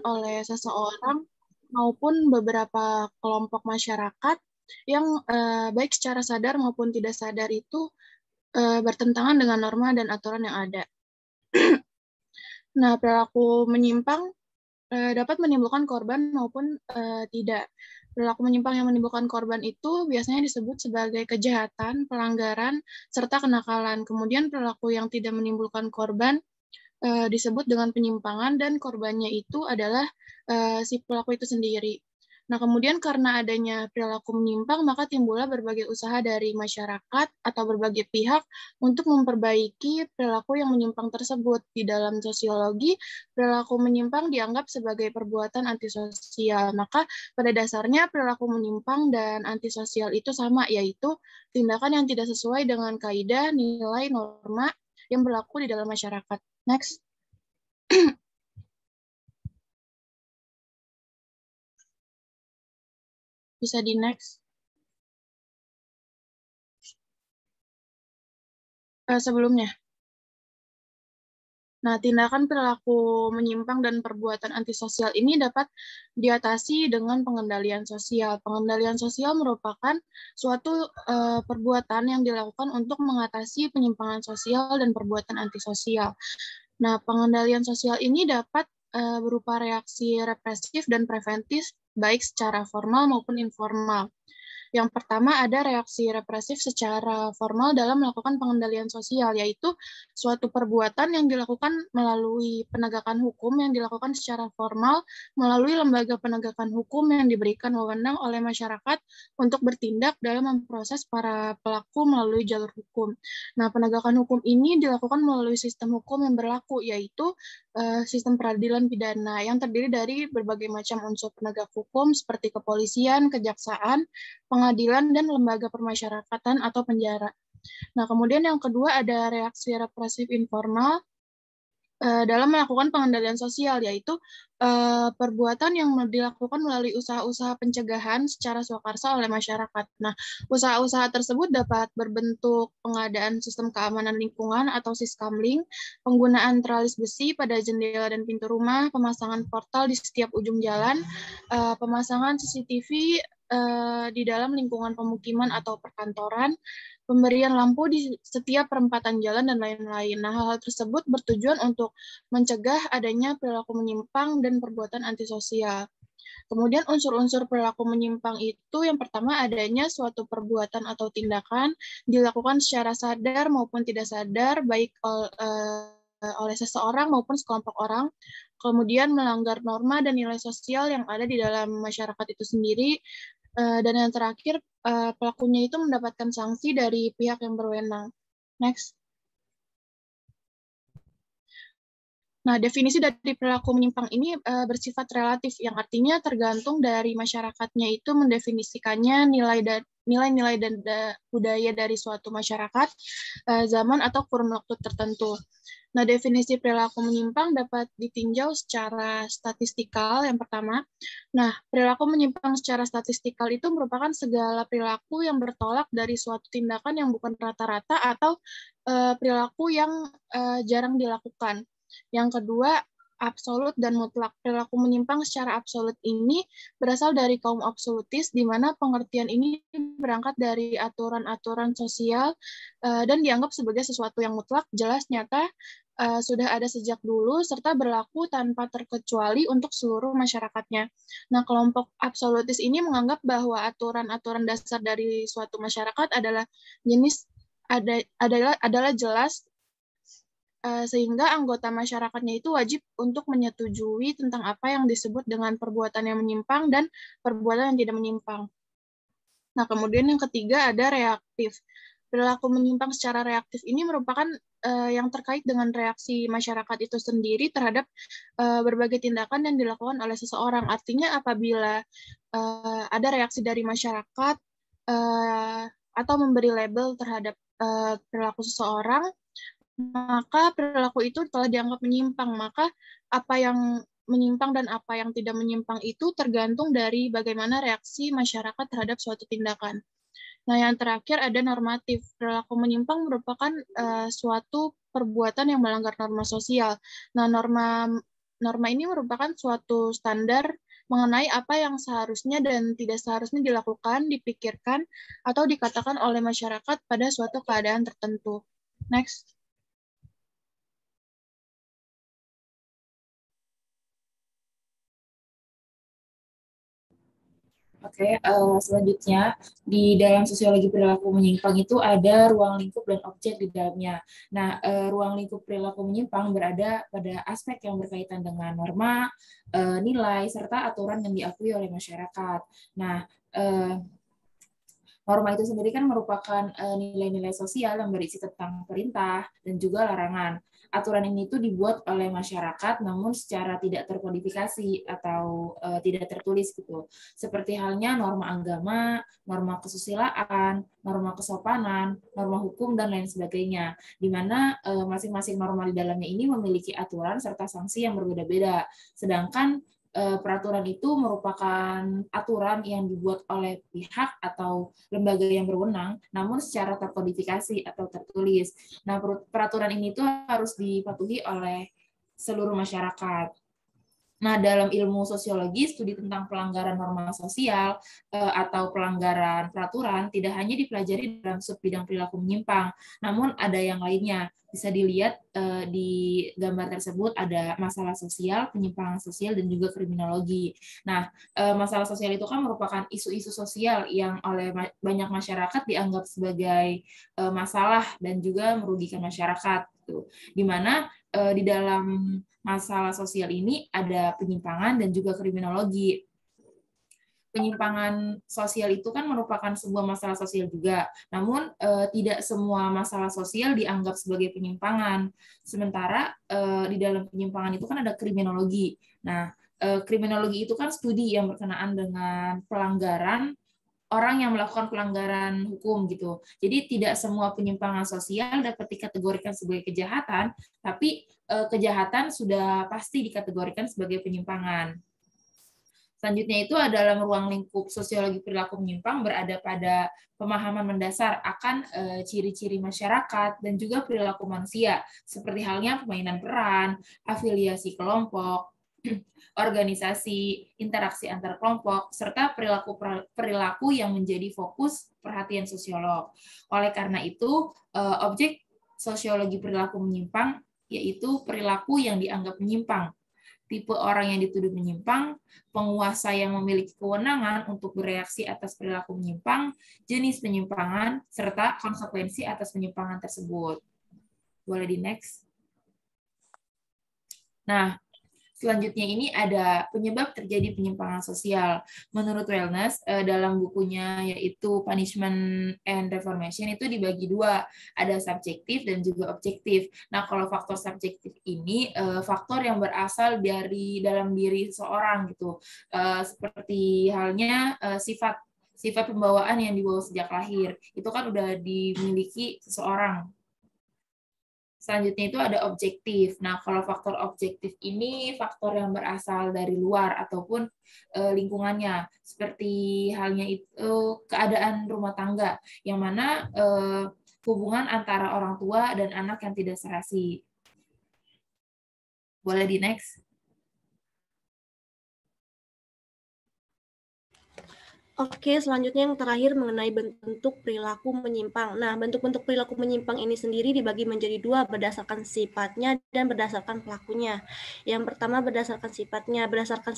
oleh seseorang maupun beberapa kelompok masyarakat yang baik secara sadar maupun tidak sadar itu bertentangan dengan norma dan aturan yang ada. Nah, perilaku menyimpang dapat menimbulkan korban maupun tidak. Perilaku menyimpang yang menimbulkan korban itu biasanya disebut sebagai kejahatan, pelanggaran, serta kenakalan. Kemudian perilaku yang tidak menimbulkan korban disebut dengan penyimpangan dan korbannya itu adalah si pelaku itu sendiri. Nah, kemudian karena adanya perilaku menyimpang, maka timbullah berbagai usaha dari masyarakat atau berbagai pihak untuk memperbaiki perilaku yang menyimpang tersebut. Di dalam sosiologi, perilaku menyimpang dianggap sebagai perbuatan antisosial. Maka pada dasarnya perilaku menyimpang dan antisosial itu sama, yaitu tindakan yang tidak sesuai dengan kaidah, nilai, norma yang berlaku di dalam masyarakat. Next. Bisa di next. Sebelumnya. Nah, tindakan perilaku menyimpang dan perbuatan antisosial ini dapat diatasi dengan pengendalian sosial. Pengendalian sosial merupakan suatu perbuatan yang dilakukan untuk mengatasi penyimpangan sosial dan perbuatan antisosial. Nah, pengendalian sosial ini dapat berupa reaksi represif dan preventif, baik secara formal maupun informal. Yang pertama ada reaksi represif secara formal dalam melakukan pengendalian sosial, yaitu suatu perbuatan yang dilakukan melalui penegakan hukum yang dilakukan secara formal melalui lembaga penegakan hukum yang diberikan wewenang oleh masyarakat untuk bertindak dalam memproses para pelaku melalui jalur hukum. Nah, penegakan hukum ini dilakukan melalui sistem hukum yang berlaku, yaitu sistem peradilan pidana yang terdiri dari berbagai macam unsur penegak hukum seperti kepolisian, kejaksaan, pengadilan, dan lembaga permasyarakatan atau penjara. Nah, kemudian yang kedua ada reaksi represif informal dalam melakukan pengendalian sosial, yaitu perbuatan yang dilakukan melalui usaha-usaha pencegahan secara swakarsa oleh masyarakat. Nah, usaha-usaha tersebut dapat berbentuk pengadaan sistem keamanan lingkungan atau siskamling, penggunaan teralis besi pada jendela dan pintu rumah, pemasangan portal di setiap ujung jalan, pemasangan CCTV di dalam lingkungan pemukiman atau perkantoran, pemberian lampu di setiap perempatan jalan, dan lain-lain. Nah, hal-hal tersebut bertujuan untuk mencegah adanya perilaku menyimpang dan perbuatan antisosial. Kemudian unsur-unsur perilaku menyimpang itu yang pertama adanya suatu perbuatan atau tindakan dilakukan secara sadar maupun tidak sadar, baik oleh seseorang maupun sekelompok orang, kemudian melanggar norma dan nilai sosial yang ada di dalam masyarakat itu sendiri, dan yang terakhir pelakunya itu mendapatkan sanksi dari pihak yang berwenang. Next. Nah, definisi dari perilaku menyimpang ini bersifat relatif, yang artinya tergantung dari masyarakatnya itu mendefinisikannya nilai-nilai dan budaya dari suatu masyarakat, zaman atau kurun waktu tertentu. Nah, definisi perilaku menyimpang dapat ditinjau secara statistikal yang pertama. Nah, perilaku menyimpang secara statistikal itu merupakan segala perilaku yang bertolak dari suatu tindakan yang bukan rata-rata atau perilaku yang jarang dilakukan. Yang kedua, absolut dan mutlak. Perilaku menyimpang secara absolut ini berasal dari kaum absolutis, di mana pengertian ini berangkat dari aturan-aturan sosial dan dianggap sebagai sesuatu yang mutlak, jelas, nyata, sudah ada sejak dulu, serta berlaku tanpa terkecuali untuk seluruh masyarakatnya. Nah, kelompok absolutis ini menganggap bahwa aturan-aturan dasar dari suatu masyarakat adalah adalah jelas, sehingga anggota masyarakatnya itu wajib untuk menyetujui tentang apa yang disebut dengan perbuatan yang menyimpang dan perbuatan yang tidak menyimpang. Nah, kemudian yang ketiga ada reaktif. Perilaku menyimpang secara reaktif ini merupakan yang terkait dengan reaksi masyarakat itu sendiri terhadap berbagai tindakan yang dilakukan oleh seseorang. Artinya apabila ada reaksi dari masyarakat atau memberi label terhadap perilaku seseorang, maka perilaku itu telah dianggap menyimpang. Maka apa yang menyimpang dan apa yang tidak menyimpang itu tergantung dari bagaimana reaksi masyarakat terhadap suatu tindakan. Nah, yang terakhir ada normatif. Perilaku menyimpang merupakan suatu perbuatan yang melanggar norma sosial. Nah, Norma ini merupakan suatu standar mengenai apa yang seharusnya dan tidak seharusnya dilakukan, dipikirkan, atau dikatakan oleh masyarakat pada suatu keadaan tertentu. Next. Oke, selanjutnya di dalam sosiologi perilaku menyimpang itu ada ruang lingkup dan objek di dalamnya. Nah, ruang lingkup perilaku menyimpang berada pada aspek yang berkaitan dengan norma, nilai, serta aturan yang diakui oleh masyarakat. Nah, norma itu sendiri kan merupakan nilai-nilai sosial yang berisi tentang perintah dan juga larangan. Aturan ini tuh dibuat oleh masyarakat namun secara tidak terkodifikasi atau tidak tertulis gitu. Seperti halnya norma agama, norma kesusilaan, norma kesopanan, norma hukum dan lain sebagainya. Di mana masing-masing norma di dalamnya ini memiliki aturan serta sanksi yang berbeda-beda. Sedangkan peraturan itu merupakan aturan yang dibuat oleh pihak atau lembaga yang berwenang, namun secara terkodifikasi atau tertulis. Nah, peraturan ini tuh harus dipatuhi oleh seluruh masyarakat. Nah, dalam ilmu sosiologi, studi tentang pelanggaran norma sosial atau pelanggaran peraturan tidak hanya dipelajari dalam subbidang perilaku menyimpang, namun ada yang lainnya. Bisa dilihat di gambar tersebut ada masalah sosial, penyimpangan sosial, dan juga kriminologi. Nah, masalah sosial itu kan merupakan isu-isu sosial yang oleh banyak masyarakat dianggap sebagai masalah dan juga merugikan masyarakat. Di mana di dalam masalah sosial ini ada penyimpangan dan juga kriminologi. Penyimpangan sosial itu kan merupakan sebuah masalah sosial juga, namun tidak semua masalah sosial dianggap sebagai penyimpangan. Sementara di dalam penyimpangan itu kan ada kriminologi. Nah, kriminologi itu kan studi yang berkenaan dengan pelanggaran orang yang melakukan pelanggaran hukum gitu. Jadi tidak semua penyimpangan sosial dapat dikategorikan sebagai kejahatan, tapi kejahatan sudah pasti dikategorikan sebagai penyimpangan. Selanjutnya itu adalah ruang lingkup sosiologi perilaku menyimpang berada pada pemahaman mendasar akan ciri-ciri masyarakat dan juga perilaku manusia, seperti halnya permainan peran, afiliasi kelompok, organisasi, interaksi antar kelompok, serta perilaku yang menjadi fokus perhatian sosiolog. Oleh karena itu, objek sosiologi perilaku menyimpang yaitu perilaku yang dianggap menyimpang, tipe orang yang dituduh menyimpang, penguasa yang memiliki kewenangan untuk bereaksi atas perilaku menyimpang, jenis penyimpangan, serta konsekuensi atas penyimpangan tersebut. Boleh di next. Nah, selanjutnya ini ada penyebab terjadi penyimpangan sosial. Menurut Wellness, dalam bukunya yaitu Punishment and Reformation itu dibagi dua, ada subjektif dan juga objektif. Nah, kalau faktor subjektif ini faktor yang berasal dari dalam diri seseorang gitu, seperti halnya sifat pembawaan yang dibawa sejak lahir. Itu kan udah dimiliki seseorang. Selanjutnya itu ada objektif. Nah, kalau faktor objektif ini faktor yang berasal dari luar ataupun lingkungannya, seperti halnya itu keadaan rumah tangga, yang mana hubungan antara orang tua dan anak yang tidak serasi. Boleh di next? Oke, selanjutnya yang terakhir mengenai bentuk perilaku menyimpang. Nah, bentuk-bentuk perilaku menyimpang ini sendiri dibagi menjadi dua berdasarkan sifatnya dan berdasarkan pelakunya. Yang pertama berdasarkan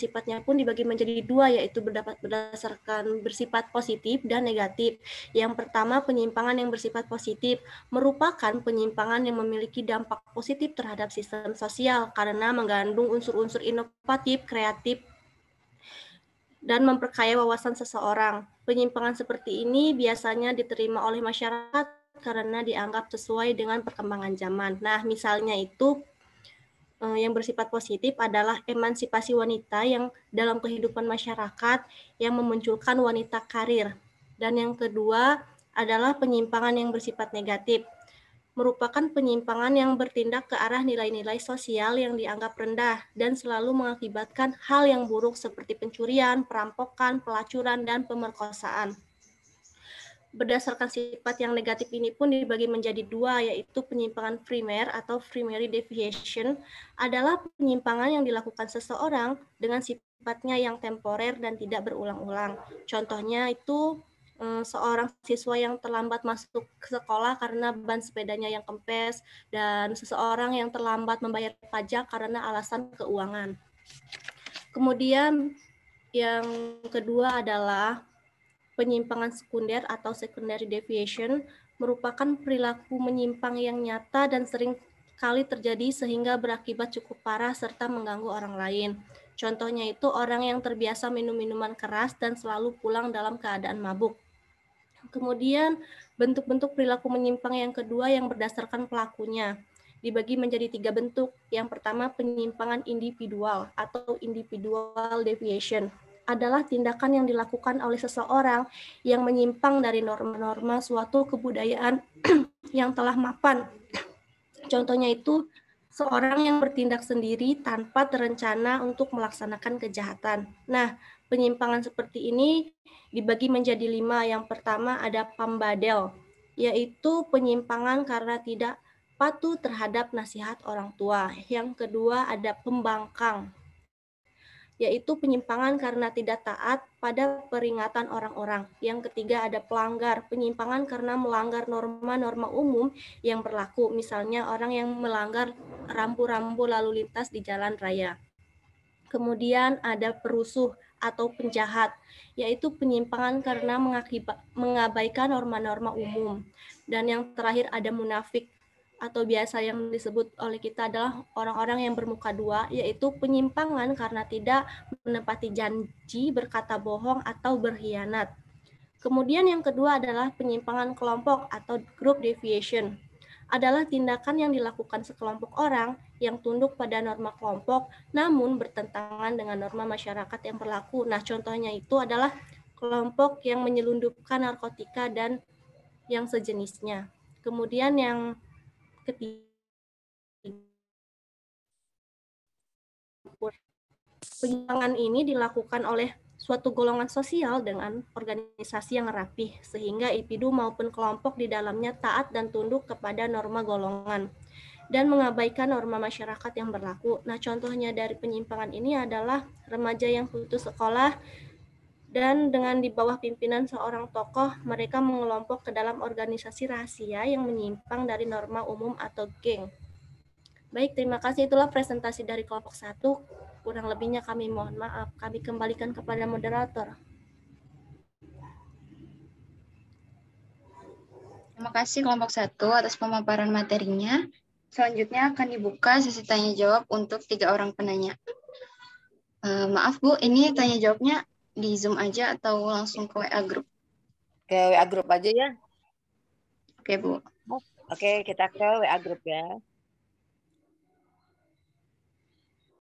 sifatnya pun dibagi menjadi dua, yaitu berdasarkan bersifat positif dan negatif. Yang pertama, penyimpangan yang bersifat positif merupakan penyimpangan yang memiliki dampak positif terhadap sistem sosial karena mengandung unsur-unsur inovatif, kreatif, dan memperkaya wawasan seseorang. Penyimpangan seperti ini biasanya diterima oleh masyarakat karena dianggap sesuai dengan perkembangan zaman. Nah, misalnya itu yang bersifat positif adalah emansipasi wanita yang dalam kehidupan masyarakat yang memunculkan wanita karir. Dan yang kedua adalah penyimpangan yang bersifat negatif, merupakan penyimpangan yang bertindak ke arah nilai-nilai sosial yang dianggap rendah dan selalu mengakibatkan hal yang buruk seperti pencurian, perampokan, pelacuran, dan pemerkosaan. Berdasarkan sifat yang negatif ini pun dibagi menjadi dua, yaitu penyimpangan primer atau primary deviation adalah penyimpangan yang dilakukan seseorang dengan sifatnya yang temporer dan tidak berulang-ulang. Contohnya itu seorang siswa yang terlambat masuk ke sekolah karena ban sepedanya yang kempes, dan seseorang yang terlambat membayar pajak karena alasan keuangan. Kemudian yang kedua adalah penyimpangan sekunder atau secondary deviation, merupakan perilaku menyimpang yang nyata dan sering kali terjadi sehingga berakibat cukup parah serta mengganggu orang lain. Contohnya itu orang yang terbiasa minum minuman keras dan selalu pulang dalam keadaan mabuk. Kemudian bentuk-bentuk perilaku menyimpang yang kedua yang berdasarkan pelakunya dibagi menjadi 3 bentuk. Yang pertama, penyimpangan individual atau individual deviation adalah tindakan yang dilakukan oleh seseorang yang menyimpang dari norma-norma suatu kebudayaan yang telah mapan. Contohnya itu seorang yang bertindak sendiri tanpa terencana untuk melaksanakan kejahatan. Nah, penyimpangan seperti ini dibagi menjadi 5. Yang pertama ada pambadel, yaitu penyimpangan karena tidak patuh terhadap nasihat orang tua. Yang kedua ada pembangkang, yaitu penyimpangan karena tidak taat pada peringatan orang-orang. Yang ketiga ada pelanggar, penyimpangan karena melanggar norma-norma umum yang berlaku, misalnya orang yang melanggar rambu-rambu lalu lintas di jalan raya. Kemudian ada perusuh atau penjahat, yaitu penyimpangan karena mengabaikan norma-norma umum. Dan yang terakhir ada munafik, atau biasa yang disebut oleh kita adalah orang-orang yang bermuka dua, yaitu penyimpangan karena tidak menepati janji, berkata bohong, atau berkhianat. Kemudian yang kedua adalah penyimpangan kelompok atau group deviation. Adalah tindakan yang dilakukan sekelompok orang yang tunduk pada norma kelompok, namun bertentangan dengan norma masyarakat yang berlaku. Nah, contohnya itu adalah kelompok yang menyelundupkan narkotika dan yang sejenisnya. Kemudian yang ketiga, penyimpangan ini dilakukan oleh suatu golongan sosial dengan organisasi yang rapih, sehingga individu maupun kelompok di dalamnya taat dan tunduk kepada norma golongan dan mengabaikan norma masyarakat yang berlaku. Nah, contohnya dari penyimpangan ini adalah remaja yang putus sekolah dan dengan di bawah pimpinan seorang tokoh, mereka mengelompok ke dalam organisasi rahasia yang menyimpang dari norma umum atau geng. Baik, terima kasih. Itulah presentasi dari kelompok 1. Kurang lebihnya kami mohon maaf. Kami kembalikan kepada moderator. Terima kasih kelompok 1 atas pemaparan materinya. Selanjutnya akan dibuka sesi tanya jawab untuk 3 orang penanya. Maaf Bu, ini tanya jawabnya di Zoom aja atau langsung ke WA Group? Ke WA Group aja ya. Oke Bu. Oke, kita ke WA Group ya.